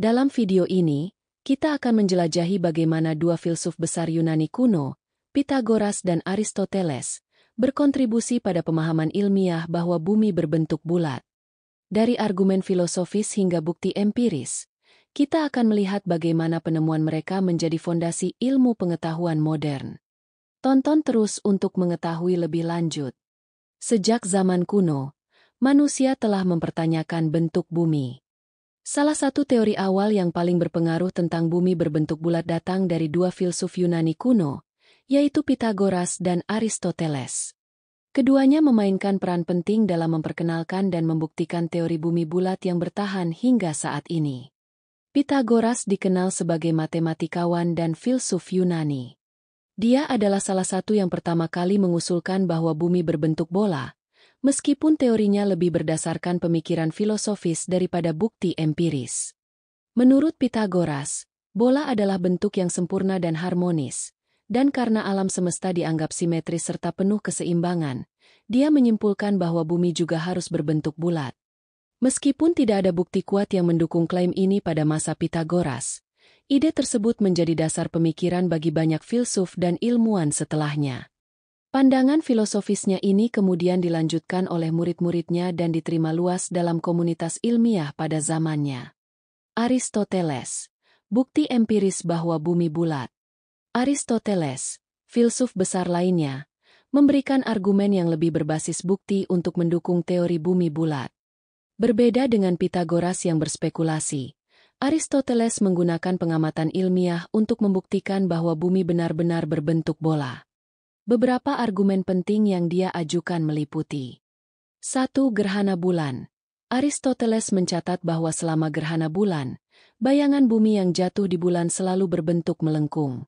Dalam video ini, kita akan menjelajahi bagaimana dua filsuf besar Yunani kuno, Pythagoras dan Aristoteles, berkontribusi pada pemahaman ilmiah bahwa bumi berbentuk bulat. Dari argumen filosofis hingga bukti empiris, kita akan melihat bagaimana penemuan mereka menjadi fondasi ilmu pengetahuan modern. Tonton terus untuk mengetahui lebih lanjut. Sejak zaman kuno, manusia telah mempertanyakan bentuk bumi. Salah satu teori awal yang paling berpengaruh tentang bumi berbentuk bulat datang dari dua filsuf Yunani kuno, yaitu Pythagoras dan Aristoteles. Keduanya memainkan peran penting dalam memperkenalkan dan membuktikan teori bumi bulat yang bertahan hingga saat ini. Pythagoras dikenal sebagai matematikawan dan filsuf Yunani. Dia adalah salah satu yang pertama kali mengusulkan bahwa bumi berbentuk bola, meskipun teorinya lebih berdasarkan pemikiran filosofis daripada bukti empiris. Menurut Pythagoras, bola adalah bentuk yang sempurna dan harmonis, dan karena alam semesta dianggap simetris serta penuh keseimbangan, dia menyimpulkan bahwa bumi juga harus berbentuk bulat. Meskipun tidak ada bukti kuat yang mendukung klaim ini pada masa Pythagoras, ide tersebut menjadi dasar pemikiran bagi banyak filsuf dan ilmuwan setelahnya. Pandangan filosofisnya ini kemudian dilanjutkan oleh murid-muridnya dan diterima luas dalam komunitas ilmiah pada zamannya. Aristoteles, bukti empiris bahwa bumi bulat. Aristoteles, filsuf besar lainnya, memberikan argumen yang lebih berbasis bukti untuk mendukung teori bumi bulat. Berbeda dengan Pythagoras yang berspekulasi, Aristoteles menggunakan pengamatan ilmiah untuk membuktikan bahwa bumi benar-benar berbentuk bola. Beberapa argumen penting yang dia ajukan meliputi 1. Gerhana bulan. Aristoteles mencatat bahwa selama gerhana bulan, bayangan bumi yang jatuh di bulan selalu berbentuk melengkung.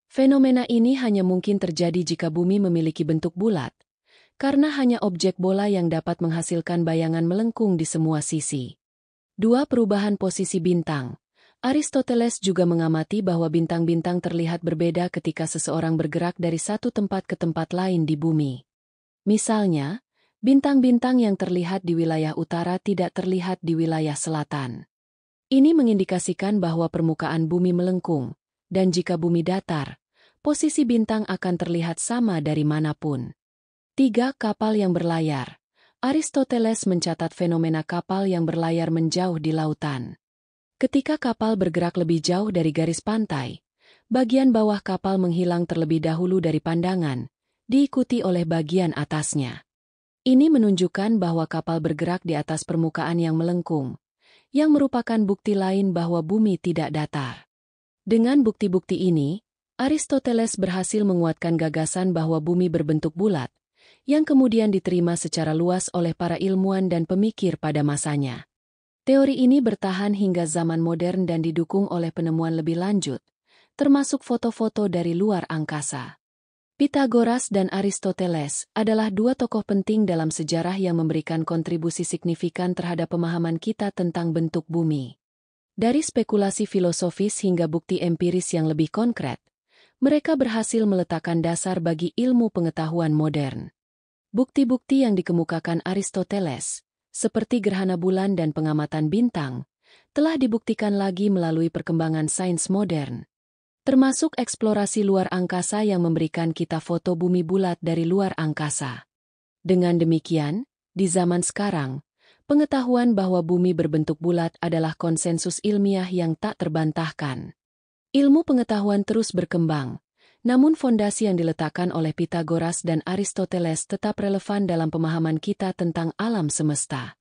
Fenomena ini hanya mungkin terjadi jika bumi memiliki bentuk bulat, karena hanya objek bola yang dapat menghasilkan bayangan melengkung di semua sisi. 2. Perubahan posisi bintang. Aristoteles juga mengamati bahwa bintang-bintang terlihat berbeda ketika seseorang bergerak dari satu tempat ke tempat lain di bumi. Misalnya, bintang-bintang yang terlihat di wilayah utara tidak terlihat di wilayah selatan. Ini mengindikasikan bahwa permukaan bumi melengkung, dan jika bumi datar, posisi bintang akan terlihat sama dari manapun. 3. Kapal yang berlayar. Aristoteles mencatat fenomena kapal yang berlayar menjauh di lautan. Ketika kapal bergerak lebih jauh dari garis pantai, bagian bawah kapal menghilang terlebih dahulu dari pandangan, diikuti oleh bagian atasnya. Ini menunjukkan bahwa kapal bergerak di atas permukaan yang melengkung, yang merupakan bukti lain bahwa bumi tidak datar. Dengan bukti-bukti ini, Aristoteles berhasil menguatkan gagasan bahwa bumi berbentuk bulat, yang kemudian diterima secara luas oleh para ilmuwan dan pemikir pada masanya. Teori ini bertahan hingga zaman modern dan didukung oleh penemuan lebih lanjut, termasuk foto-foto dari luar angkasa. Pythagoras dan Aristoteles adalah dua tokoh penting dalam sejarah yang memberikan kontribusi signifikan terhadap pemahaman kita tentang bentuk bumi. Dari spekulasi filosofis hingga bukti empiris yang lebih konkret, mereka berhasil meletakkan dasar bagi ilmu pengetahuan modern. Bukti-bukti yang dikemukakan Aristoteles, seperti gerhana bulan dan pengamatan bintang, telah dibuktikan lagi melalui perkembangan sains modern, termasuk eksplorasi luar angkasa yang memberikan kita foto bumi bulat dari luar angkasa. Dengan demikian, di zaman sekarang, pengetahuan bahwa bumi berbentuk bulat adalah konsensus ilmiah yang tak terbantahkan. Ilmu pengetahuan terus berkembang, namun fondasi yang diletakkan oleh Pythagoras dan Aristoteles tetap relevan dalam pemahaman kita tentang alam semesta.